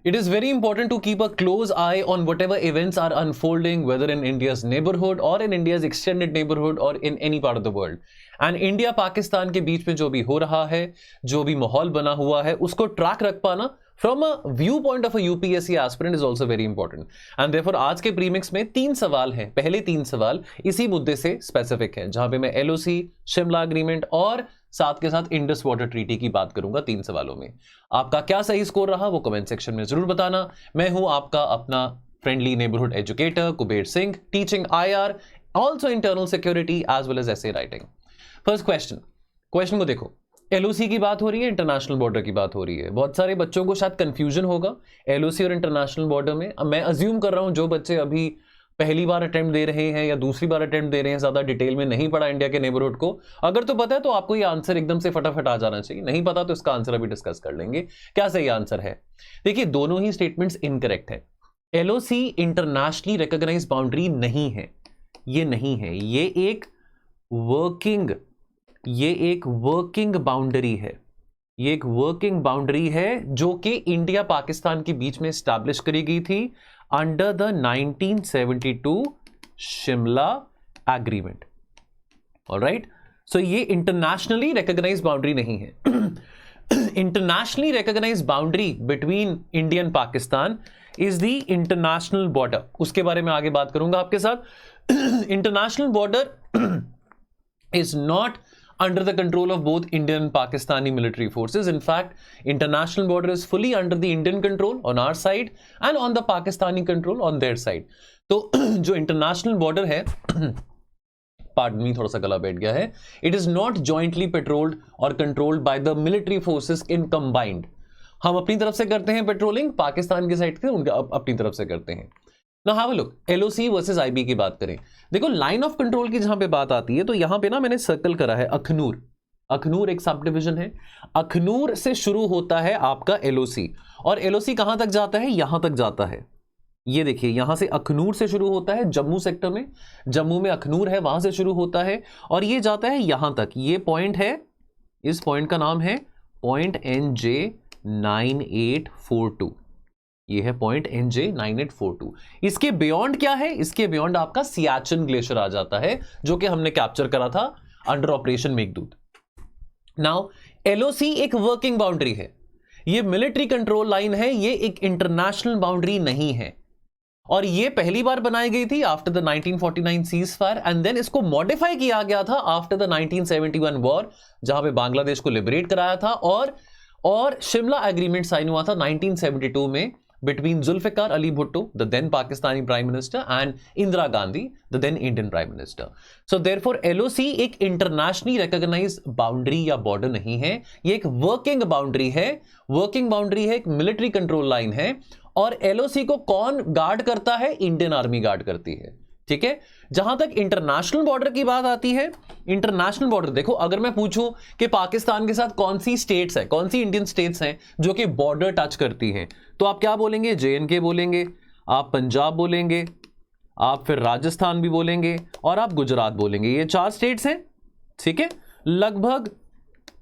It is very important to keep a close eye on whatever events are unfolding, whether in India's neighborhood or in India's extended neighborhood or in any part of the world. And India Pakistan के बीच में जो भी हो रहा है, जो भी माहौल बना हुआ है, उसको ट्रैक रख पाना from a viewpoint of a UPSC aspirant is also very important. And therefore आज के प्रीमिक्स में 3 सवाल हैं, पहले 3 सवाल इसी मुद्दे से स्पेसिफिक हैं, जहां पे मैं LOC, शिमला एग्रीमेंट और साथ के साथ इंडस वाटर ट्रीटी की बात करूंगा 3 सवालों में। आपका क्या सही स्कोर रहा वो कमेंट सेक्शन में जरूर बताना। मैं हूं आपका अपना friendly neighbourhood educator Kuber Singh, teaching IR, also internal security as well as essay writing. First question को देखो, LOC की बात हो रही है, इंटरनेशनल बॉर्डर की बात हो रही है। बहुत सारे बच्चों को शायद कंफ्यूजन होगा LOC और इंटरनेशनल बॉर्डर में। अब मैं अज्यूम कर रहा हूं जो बच्चे अभी पहली बार अटेम्प्ट दे रहे हैं या दूसरी बार अटेम्प्ट दे रहे हैं, ज्यादा डिटेल में नहीं पढ़ा इंडिया के नेबरहुड को, अगर तो पता है तो आपको ये आंसर एकदम से फटाफट आ जाना चाहिए। नहीं पता तो इसका आंसर अभी डिस्कस कर लेंगे। क्या सही आंसर है? देखिए दोनों ही स्टेटमेंट्स इनकरेक्ट है। LOC इंटरनेशनली रिकॉग्नाइज्ड बाउंड्री नहीं है, ये नहीं है, ये एक वर्किंग बाउंड्री है। ये एक वर्किंग बाउंड्री है जो कि इंडिया पाकिस्तान के बीच में स्टैब्लिश करी गई थी under the 1972 Shimla agreement. Alright, so ये इंटरनेशनली रिकॉग्नाइज्ड बाउंड्री नहीं है। Internationally recognised boundary between India and Pakistan is the international border. उसके बारे में आगे बात करूंगा आपके साथ। International border is not under the control of both Indian and Pakistani military forces. In fact, international border is fully under the Indian control on our side and on the Pakistani control on their side. तो जो international border है, pardon me, थोड़ा सा गला बैठ गया है, it is not jointly patrolled or controlled by the military forces in combined. हम अपनी तरफ से करते हैं पेट्रोलिंग, पाकिस्तान की साइड से उनका अपनी तरफ से करते हैं। Now have a look, LOC versus IB की बात करें, देखो लाइन ऑफ कंट्रोल की जहां पे बात आती है तो यहां पे ना मैंने सर्कल करा है अखनूर। अखनूर एक सब डिवीजन है, अखनूर से शुरू होता है आपका LOC, और LOC कहां तक जाता है? यहां तक जाता है। ये देखिए यहां से अखनूर से शुरू होता है जम्मू सेक्टर में, जम्मू में अखनूर है, वहां से शुरू होता है और ये जाता है यहां तक। ये पॉइंट है, इस पॉइंट का नाम है पॉइंट NJ 9842। ये है पॉइंट NJ 9842। इसके बियॉन्ड क्या है? इसके बियॉन्ड आपका सियाचिन ग्लेशियर आ जाता है, जो कि हमने कैप्चर करा था under operation Meghdoot. Now LOC एक वर्किंग बाउंड्री है, ये मिलिट्री कंट्रोल लाइन है, ये एक इंटरनेशनल बाउंड्री नहीं है, और ये पहली बार बनाई गई थी after the 1949 ceasefire and then इसको मॉडिफाई किया गया था आफ्टर द 1971 वॉर, जहां पे बांग्लादेश को लिबरेट कराया था, और शिमला एग्रीमेंट साइन हुआ था 1972 में between Zulfikar Ali Bhutto, the then Pakistani Prime Minister, and Indira Gandhi, the then Indian Prime Minister. So therefore LOC एक internationally recognized boundary या border नहीं है, ये एक working boundary है। working boundary है, एक military control line है, और LOC को कौन गार्ड करता है? इंडियन आर्मी गार्ड करती है। ठीक है, जहां तक इंटरनेशनल बॉर्डर की बात आती है, इंटरनेशनल बॉर्डर देखो, अगर मैं पूछूं कि पाकिस्तान के साथ कौन सी स्टेट्स है, कौन सी इंडियन स्टेट्स हैं जो कि बॉर्डर टच करती हैं, तो आप क्या बोलेंगे? JNK बोलेंगे, आप पंजाब बोलेंगे, आप फिर राजस्थान भी बोलेंगे और आप गुजरात बोलेंगे। ये 4 स्टेट्स हैं। ठीक है, लगभग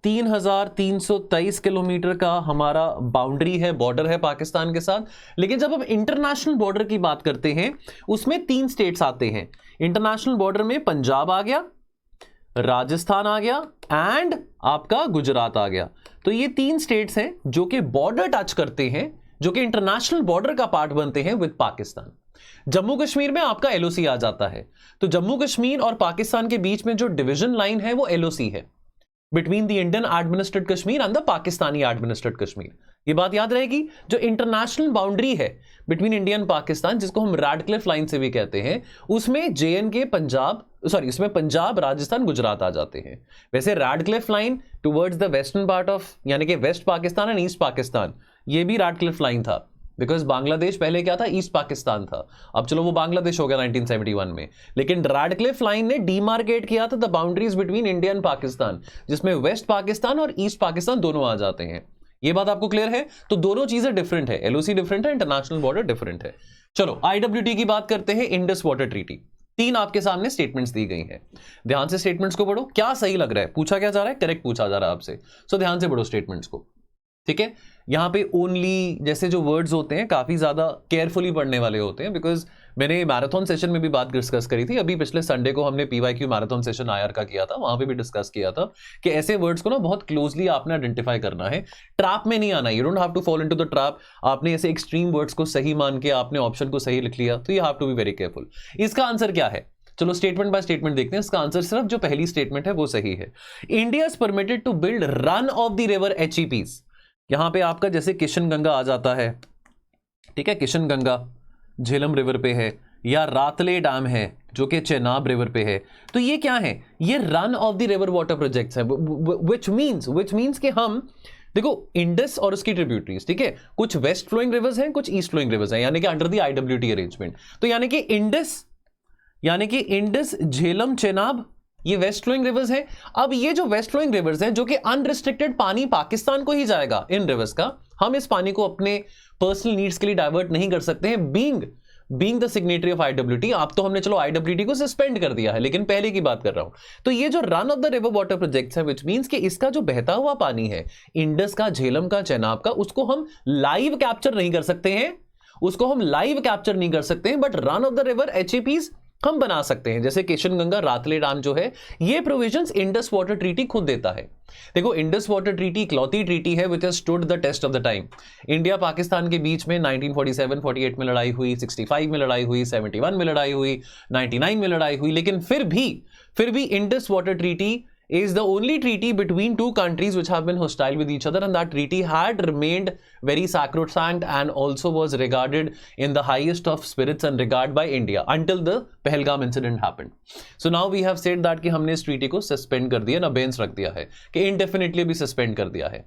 3323 किलोमीटर का हमारा बाउंड्री है, बॉर्डर है पाकिस्तान के साथ। लेकिन जब हम इंटरनेशनल बॉर्डर की बात करते हैं उसमें 3 स्टेट्स आते हैं। इंटरनेशनल बॉर्डर में पंजाब आ गया, राजस्थान आ गया एंड आपका गुजरात आ गया। तो ये 3 स्टेट्स हैं जो कि बॉर्डर टच करते हैं, जो कि इंटरनेशनल बॉर्डर का पार्ट बनते हैं विद पाकिस्तान। जम्मू कश्मीर में आपका LOC आ जाता है, तो जम्मू कश्मीर और पाकिस्तान के बीच में जो डिवीजन लाइन है वो LOC है, between the Indian administrated Kashmir and the Pakistani administrated Kashmir. ये बात याद रहेगी। जो इंटरनेशनल बाउंड्री है बिटवीन इंडिया एंड पाकिस्तान, जिसको हम रैडक्लिफ लाइन से भी कहते हैं, उसमें JNK इसमें पंजाब, राजस्थान, गुजरात आ जाते हैं। वैसे Radcliffe line towards the western part of, यानी कि west Pakistan and east Pakistan, ये भी रैडक्लिफ लाइन था, बिकॉज बांग्लादेश पहले क्या था? ईस्ट पाकिस्तान था। अब चलो वो बांग्लादेश हो गया 1971 में, लेकिन रैडक्लिफ लाइन ने डीमार्केट किया था the boundaries between India and Pakistan, जिसमें वेस्ट पाकिस्तान और ईस्ट पाकिस्तान दोनों आ जाते हैं। ये बात आपको क्लियर है? तो दोनों चीजें डिफरेंट है, LOC डिफरेंट है, इंटरनेशनल बॉर्डर डिफरेंट है। चलो IWT की बात करते हैं, इंडस वाटर ट्रीटी। 3 आपके सामने स्टेटमेंट्स दी गई हैं, ध्यान से स्टेटमेंट्स को पढ़ो। क्या सही लग रहा है? पूछा क्या जा रहा है? करेक्ट पूछा जा रहा है आपसे, सो ध्यान से पढ़ो स्टेटमेंट्स को। ठीक है, यहाँ पे ओनली जैसे जो वर्ड्स होते हैं काफी ज्यादा केयरफुली पढ़ने वाले होते हैं, बिकॉज मैंने मैराथन सेशन में भी बात डिस्कस करी थी, अभी पिछले संडे को हमने PYQ मैराथन सेशन IR का किया था, वहां पे भी डिस्कस किया था कि ऐसे वर्ड्स को ना बहुत क्लोजली आपने आइडेंटिफाई करना है, ट्रैप में नहीं आना, you don't have to fall into the trap. आपने ऐसे एक्सट्रीम वर्ड्स को सही मान के आपने ऑप्शन को सही लिख लिया तो you have to be very careful. इसका आंसर क्या है, चलो स्टेटमेंट बाय स्टेटमेंट देखते हैं। इसका आंसर सिर्फ जो पहली स्टेटमेंट है वो सही है। India is permitted to build run of the river HEPs। यहां पे आपका जैसे किशन गंगा आ जाता है, ठीक है, किशन गंगा झेलम रिवर पे है, या रातले डैम है जो कि चेनाब रिवर पे है, तो ये क्या है, ये run of the river water projects है, विच मीन्स कि हम देखो इंडस और उसकी ट्रिब्यूटरीज, ठीक है, कुछ वेस्ट फ्लोइंग रिवर्स हैं, कुछ ईस्ट फ्लोइंग रिवर्स हैं, यानी कि अंडर द IWT अरेंजमेंट, तो यानी कि इंडस झेलम चेनाब ये वेस्ट फ्लोइंग रिवर्स हैं। अब ये जो वेस्ट फ्लोइंग रिवर्स हैं जो कि अनरिस्ट्रिक्टेड पानी पाकिस्तान को ही जाएगा इन रिवर्स का, हम इस पानी को अपने पर्सनल नीड्स के लिए डाइवर्ट नहीं कर सकते हैं, being the signatory of IWT। आप तो हमने चलो IWT को सस्पेंड कर दिया है, लेकिन पहले की बात कर रहा हूं, तो ये जो run of the river water projects है, विच मींस कि इसका जो बहता हुआ पानी है इंडस का, झेलम का, चेनाब का, उसको हम लाइव कैप्चर नहीं कर सकते हैं, but run of the river HEPs हम बना सकते हैं। जैसे किशन गंगा रातले डैम जो है, ये प्रोविजंस इंडस वाटर ट्रीटी खुद देता है। देखो इंडस वाटर ट्रीटी इकलौती ट्रीटी है which has stood the test of the time. India Pakistan के बीच में 1947-48 में लड़ाई हुई, 65 में लड़ाई हुई, 71 में लड़ाई हुई, 99 में लड़ाई हुई, लेकिन फिर भी Indus water treaty is the only treaty between two countries which have been hostile with each other, and that treaty had remained very sacrosanct and also was regarded in the highest of spirits and regard by India until the Pahalgam incident happened. So now we have said that कि हमने इस treaty को suspend कर दिया, abeyance रख दिया है, कि indefinitely भी suspend कर दिया है,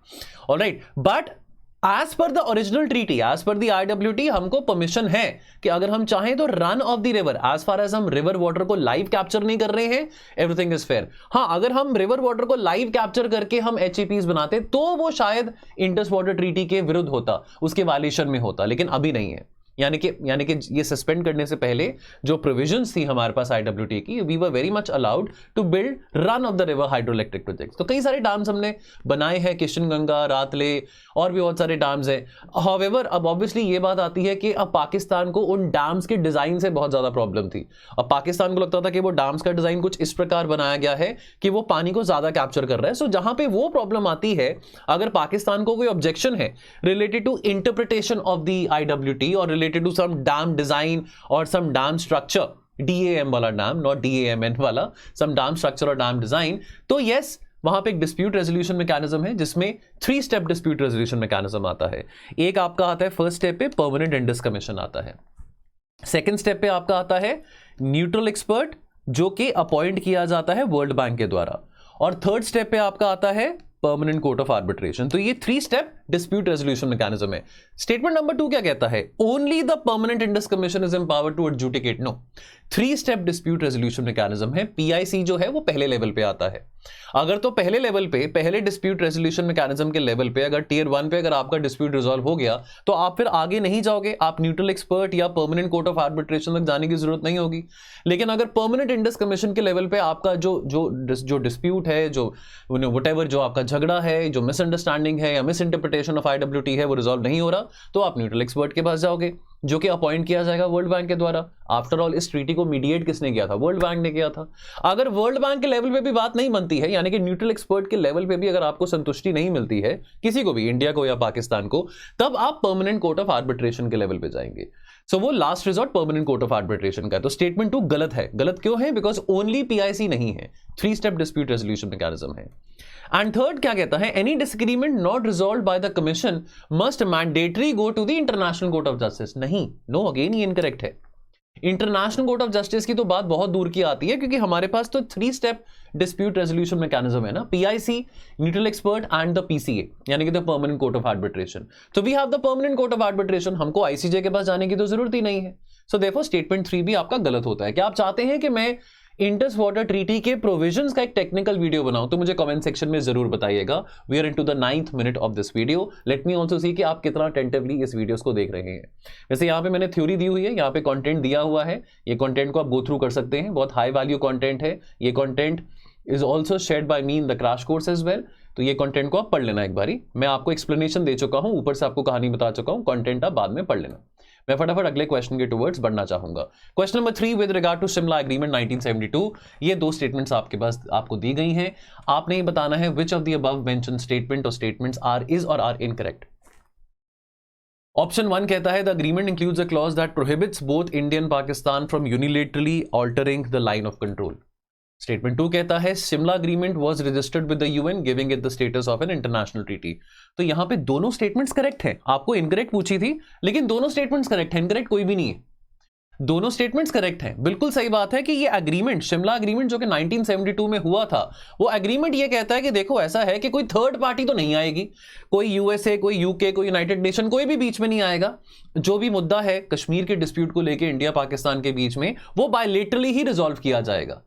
alright, but as per the original treaty, as per the IWT, हमको परमिशन है कि अगर हम चाहें तो run of the river, as far as हम रिवर वाटर को लाइव कैप्चर नहीं कर रहे हैं, एवरीथिंग इज फेयर। हाँ, अगर हम रिवर वाटर को लाइव कैप्चर करके हम HEPs बनाते तो वो शायद इंडस वाटर ट्रीटी के विरुद्ध होता, उसके वायलेशन में होता, लेकिन अभी नहीं है। यानी कि ये सस्पेंड करने से पहले जो प्रोविजंस थी हमारे पास IWT की, we were very much allowed to build run of the river hydroelectric projects. तो कई सारे डैम्स हमने बनाए हैं, किशन गंगा, रातले और भी बहुत सारे डैम्स हैं। हाउएवर अब ऑब्वियसली ये बात आती है कि अब पाकिस्तान को उन डैम्स के डिजाइन से बहुत ज्यादा प्रॉब्लम थी। अब पाकिस्तान को लगता था कि वो डैम्स का डिजाइन कुछ इस प्रकार बनाया गया है कि वो पानी को ज्यादा कैप्चर कर रहा है। सो जहां पे वो प्रॉब्लम आती है, अगर पाकिस्तान को कोई ऑब्जेक्शन है related to interpretation of the IWT और related to some dam design or some dam structure, DAM वाला डैम, नॉट DAMN वाला, some dam structure और dam design, तो yes, वहां पे एक डिस्प्यूट रेजोल्यूशन मैकेनिज्म है जिसमें 3 स्टेप डिस्प्यूट रेजोल्यूशन मैकेनिज्म आता है। एक आपका आता है फर्स्ट स्टेप पे परमानेंट इंडस कमीशन आता है, सेकंड स्टेप पे आपका आता है न्यूट्रल एक्सपर्ट जो कि अपॉइंट किया जाता है वर्ल्ड बैंक के द्वारा, और थर्ड स्टेप पे आपका आता है परमानेंट कोर्ट ऑफ आर्बिट्रेशन। तो ये 3 स्टेप डिस्प्यूट रेजोल्यूशन मैकेनिज्म है। स्टेटमेंट नंबर 2 क्या कहता है, only the permanent Indus commission is empowered to adjudicate. No, 3 step dispute resolution mechanism है। PIC जो है वो पहले लेवल पे आता है। अगर तो पहले लेवल पे, पहले डिस्प्यूट रेजोल्यूशन मैकेनिज्म के लेवल पे अगर टियर 1 पे अगर आपका डिस्प्यूट रिजॉल्व हो गया तो आप फिर आगे नहीं जाओगे, आप न्यूट्रल एक्सपर्ट या परमानेंट कोर्ट ऑफ आर्बिट्रेशन तक जाने की जरूरत नहीं होगी। लेकिन अगर परमानेंट इंडस कमीशन के लेवल पे आपका जो डिस्प्यूट है, जो व्हाटएवर जो आपका झगड़ा है, जो मिसअंडरस्टैंडिंग है या मिसइंटरप्रिटेशन ऑफ IWT है, वो रिजॉल्व नहीं हो रहा, तो आप न्यूट्रल एक्सपर्ट के पास जाओगे जो कि अपॉइंट किया जाएगा वर्ल्ड बैंक के द्वारा। आफ्टर ऑल इस ट्रीटी को मीडिएट किसने किया था, वर्ल्ड बैंक ने किया था। अगर वर्ल्ड बैंक के लेवल पे भी बात नहीं बनती है, यानी कि न्यूट्रल एक्सपर्ट के लेवल पे भी अगर आपको संतुष्टि नहीं मिलती है, किसी को भी, इंडिया को या पाकिस्तान को, तब आप परमानेंट कोर्ट ऑफ आर्बिट्रेशन के लेवल पे जाएंगे। सो वो last resort permanent court of arbitration का है। तो स्टेटमेंट 2 गलत है। गलत क्यों है, बिकॉज ओनली PIC नहीं है, 3 स्टेप डिस्प्यूट रेजोल्यूशन मैकेनिज्म है। एंड थर्ड क्या कहता है, any disagreement not resolved by the commission must mandatory go to the international court of justice. नहीं, नो, अगेन ये इनकरेक्ट है। इंटरनेशनल कोर्ट ऑफ जस्टिस की तो बात बहुत दूर की आती है, क्योंकि हमारे पास तो 3 स्टेप डिस्प्यूट रेजोल्यूशन मैकेनिज्म है ना, PIC, neutral expert and the PCA, यानी कि the permanent court of arbitration. तो we have the permanent court of arbitration, हमको ICJ के पास जाने की तो जरूरत ही नहीं है। सो देयरफॉर स्टेटमेंट 3 भी आपका गलत होता है। क्या आप चाहते हैं कि मैं इंडस वाटर ट्रीटी के प्रोविजंस का एक टेक्निकल वीडियो बनाऊं, तो मुझे कमेंट सेक्शन में जरूर बताइएगा। We are into the 9th minute of this video. Let me also see कि आप कितना अटेंटिवली इस वीडियोस को देख रहे हैं। वैसे यहाँ पे मैंने थ्योरी दी हुई है, यहाँ पे कंटेंट दिया हुआ है, ये कंटेंट को आप गो थ्रू कर सकते हैं, बहुत हाई वैल्यू कंटेंट है ये content. is also shared by me in the crash course as well. तो ये कंटेंट को आप पढ़ लेना एक बारी, मैं आपको एक्सप्लेनेशन दे चुका हूं, ऊपर से आपको कहानी बता चुका हूं, कंटेंट आप बाद में पढ़ लेना। मैं फटाफट अगले क्वेश्चन के टुवर्ड्स बढ़ना चाहूंगा। Question number 3 with regard to Shimla agreement 1972, ये दो स्टेटमेंट्स आपके पास आपको दी गई हैं, आपने ये बताना है which of the above mentioned statement और स्टेटमेंट्स आर इज और आर इनकरेक्ट। ऑप्शन 1 कहता है the agreement includes a clause that prohibits both India and Pakistan from unilaterally altering the line of control. Statement 2 कहता है Shimla agreement was registered with the UN giving it the status of an international treaty. तो यहां पे दोनों statements correct हैं, आपको incorrect पूछी थी लेकिन दोनों स्टेटमेंट्स करेक्ट हैं, इनकरेक्ट कोई भी नहीं है, दोनों स्टेटमेंट्स करेक्ट हैं। बिल्कुल सही बात है कि ये एग्रीमेंट शिमला एग्रीमेंट जो कि 1972 में हुआ था, वो एग्रीमेंट ये कहता है कि देखो ऐसा है कि कोई थर्ड पार्टी तो नहीं आएगी, कोई यूएसए, कोई यूके, कोई यूनाइटेड नेशन, कोई भी बीच में नहीं आएगा। जो भी मुद्दा है कश्मीर के डिस्प्यूट को लेकर इंडिया पाकिस्तान के बीच में, वो बायलेटरली ही रिजॉल्व किया जाएगा।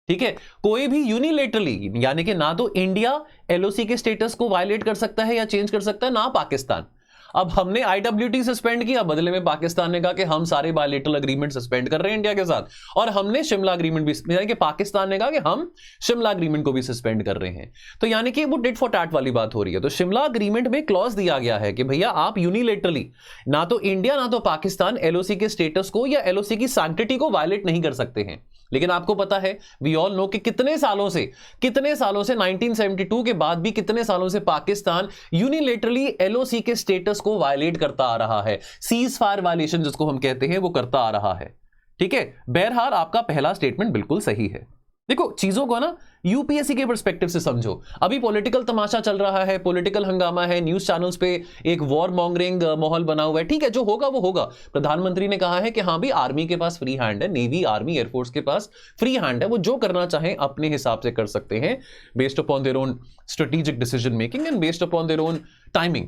ठीक है, कोई भी यूनिलेटरली, यानी कि ना तो इंडिया एलओसी के स्टेटस को वायलेट कर सकता है या चेंज कर सकता है, ना पाकिस्तान। अब हमने आईडब्ल्यूटी सस्पेंड किया, बदले में पाकिस्तान ने कहा कि हम सारे बायलेटरल एग्रीमेंट सस्पेंड कर रहे हैं इंडिया के साथ, और हमने शिमला एग्रीमेंट भी, यानी कि पाकिस्तान ने कहा कि हम शिमला एग्रीमेंट को भी सस्पेंड कर रहे हैं। तो यानी कि वो डिट फॉर टैट वाली बात हो रही है। तो शिमला एग्रीमेंट में क्लॉज दिया गया है कि भैया आप यूनिलेटरली, ना तो इंडिया ना तो पाकिस्तान एलओसी के स्टेटस को या एलओसी की सैंक्टिटी को वायलेट नहीं कर सकते हैं। लेकिन आपको पता है, वी ऑल नो कि कितने सालों से 1972 के बाद भी कितने सालों से पाकिस्तान यूनिलेटरली एलओसी के स्टेटस को वायलेट करता आ रहा है, सीज फायर वायलेशन जिसको हम कहते हैं वो करता आ रहा है। ठीक है, बहरहाल आपका पहला स्टेटमेंट बिल्कुल सही है। देखो चीजों को ना यूपीएससी के पर्सपेक्टिव से समझो। अभी पॉलिटिकल तमाशा चल रहा है, पॉलिटिकल हंगामा है, न्यूज चैनल्स पे एक वॉर मॉन्गरिंग माहौल बना हुआ है। ठीक है, जो होगा वो होगा। प्रधानमंत्री ने कहा है कि हाँ भी आर्मी के पास फ्री हैंड है, नेवी, आर्मी, एयरफोर्स के पास फ्री हैंड है, वो जो करना चाहें अपने हिसाब से कर सकते हैं, based upon their own strategic decision making and based upon their own timing.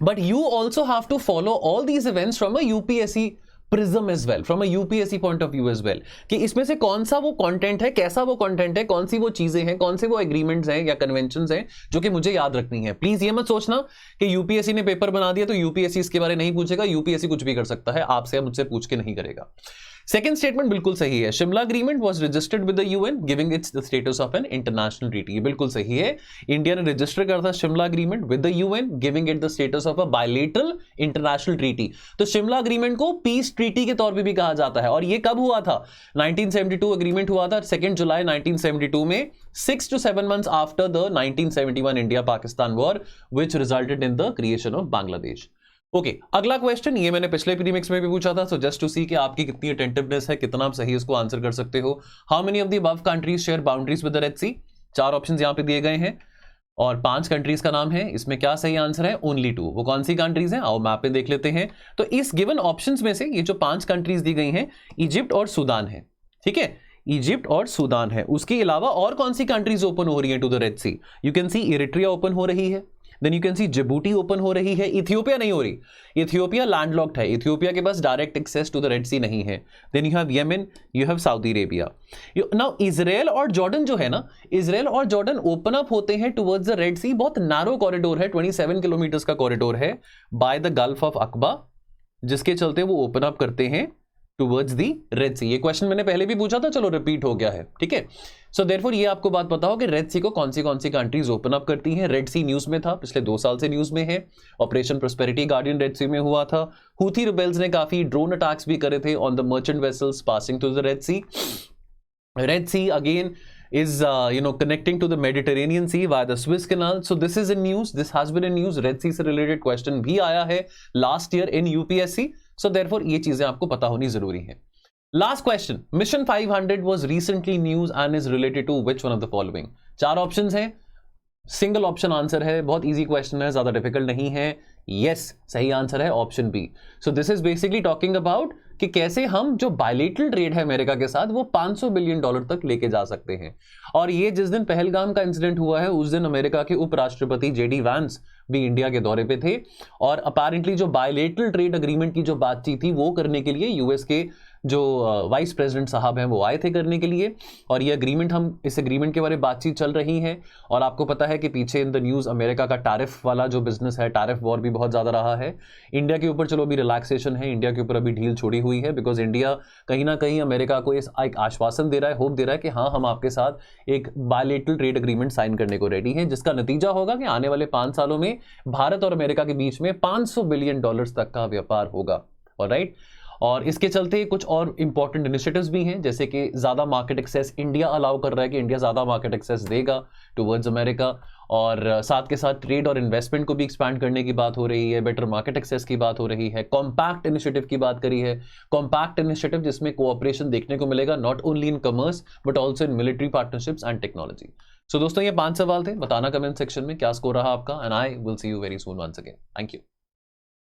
But you also have to follow all these events from a UPSC prism as well, from a UPSC point of view as well, कि इसमें से कौन सा वो content है, कैसा वो content है, कौन सी वो चीजें हैं, कौन से वो एग्रीमेंट्स हैं या कन्वेंशंस हैं जो कि मुझे याद रखनी है। प्लीज ये मत सोचना कि यूपीएससी ने पेपर बना दिया तो यूपीएससी इसके बारे नहीं पूछेगा। यूपीएससी कुछ भी कर सकता है, आपसे या मुझसे पूछ के नहीं करेगा। सेकंड स्टेटमेंट बिल्कुल सही है, Shimla agreement was registered with the UN giving it's the status of an international treaty. ये बिल्कुल सही है, इंडिया ने रजिस्टर कर था Shimla agreement with the UN giving it the status of a bilateral international treaty. तो शिमला एग्रीमेंट को पीस ट्रीटी के तौर पे भी कहा जाता है। और ये कब हुआ था? 1972 एग्रीमेंट हुआ था 2 जुलाई 1972 में, 6 to 7 months after the 1971 India Pakistan war which resulted in the creation of Bangladesh. Okay, अगला क्वेश्चन ये मैंने पिछले प्रीमिक्स में भी पूछा था, सो जस्ट टू सी कि आपकी कितनी अटेंटिवनेस है, कितना आप सही इसको आंसर कर सकते हो। How many of the above countries share boundaries with the red sea? 4 options यहां पे दिए गए हैं और 5 कंट्रीज का नाम है। इसमें क्या सही आंसर है? ओनली 2। वो कौन सी कंट्रीज हैं? आओ मैप पे देख लेते हैं। तो इस गिवन ऑप्शंस में से ये जो 5 कंट्रीज दी गई हैं, इजिप्ट और सूडान है। ठीक है, इजिप्ट और सूडान है। उसके अलावा और कौन सी कंट्रीज ओपन हो रही है to the red sea? You can see Eritrea open हो रही है, then you can see Djibouti open हो रही है, इथियोपिया नहीं हो रही, इथियोपिया लैंडलॉक्ड है, इथियोपिया के पास direct access to the red sea नहीं है। Then you have Yemen, you have Saudi Arabia. Now Israel और जॉर्डन जो है ना, इजराइल और जॉर्डन ओपन अप होते हैं टुवर्ड्स द रेड सी। बहुत नैरो कॉरिडोर है, 27 किलोमीटर का कॉरिडोर है बाय द गल्फ ऑफ अकबा, जिसके चलते वो ओपन अप करते हैं टुवर्ड्स दी रेड सी। ये क्वेश्चन मैंने पहले भी पूछा था, चलो रिपीट हो गया है। ठीक है, सो देयरफॉर ये आपको बात पता हो कि रेड सी को कौन सी कंट्रीज ओपन अप करती हैं। रेड सी न्यूज में था, पिछले 2 साल से न्यूज में है। ऑपरेशन प्रोस्पेरिटी गार्डियन रेड सी में हुआ था। हूथी रिबेल्स ने काफी ड्रोन अटैक्स भी करे थे on the merchant vessels passing to the red sea. Red sea again is connecting to the Mediterranean Sea via the Suez Canal. So this is in news, this has been in news. Red Sea से related question भी आया है last year in UPSC. So therefore ये चीजें आपको पता होनी जरूरी है। Last question, Mission 500 was recently news and is related to which one of the following? 4 options हैं, सिंगल ऑप्शन आंसर है, बहुत इजी क्वेश्चन है, ज्यादा डिफिकल्ट नहीं है। यस, सही आंसर है option B. So this is basically talking about कि कैसे हम जो बायलेटरल ट्रेड है अमेरिका के साथ वो $500 बिलियन तक लेके जा सकते हैं। और ये जिस दिन पहलगाम का इंसिडेंट हुआ है उस दिन अमेरिका के उपराष्ट्रपति जेडी वैंस भी इंडिया के दौरे पे थे और अपेरेंटली जो बायलेटरल ट्रेड एग्रीमेंट की जो बातचीत थी वो करने के लिए यूएस के जो वाइस प्रेसिडेंट साहब हैं वो आए थे करने के लिए। और ये एग्रीमेंट, हम इस एग्रीमेंट के बारे में बातचीत चल रही है और आपको पता है कि पीछे इन द न्यूज़ अमेरिका का टैरिफ वाला जो बिजनेस है, टैरिफ वॉर भी बहुत ज़्यादा रहा है। इंडिया के ऊपर चलो अभी रिलैक्सेशन है, इंडिया के ऊपर अभी ढील छोड़ी हुई है, बिकॉज इंडिया कहीं ना कहीं अमेरिका को एक आश्वासन दे रहा है, होप दे रहा है कि हाँ हम आपके साथ एक बायलेटरल ट्रेड एग्रीमेंट साइन करने को रेडी हैं, जिसका नतीजा होगा कि आने वाले 5 सालों में भारत और अमेरिका के बीच में $500 बिलियन तक का व्यापार होगा। ऑलराइट, और इसके चलते कुछ और इंपॉर्टेंट इनिशिएटिव्स भी हैं, जैसे कि ज़्यादा मार्केट एक्सेस इंडिया अलाउ कर रहा है कि इंडिया ज़्यादा मार्केट एक्सेस देगा टुवर्ड्स अमेरिका, और साथ के साथ ट्रेड और इन्वेस्टमेंट को भी एक्सपैंड करने की बात हो रही है, बेटर मार्केट एक्सेस की बात हो रही है, कॉम्पैक्ट इनिशिएटिव की बात करी है। कॉम्पैक्ट इनिशिएटिव जिसमें कोऑपरेशन देखने को मिलेगा not only in commerce but also in military partnerships and technology. So दोस्तों ये 5 सवाल थे, बताना कमेंट सेक्शन में क्या स्कोर रहा आपका, and I will see you very soon once again. Thank you.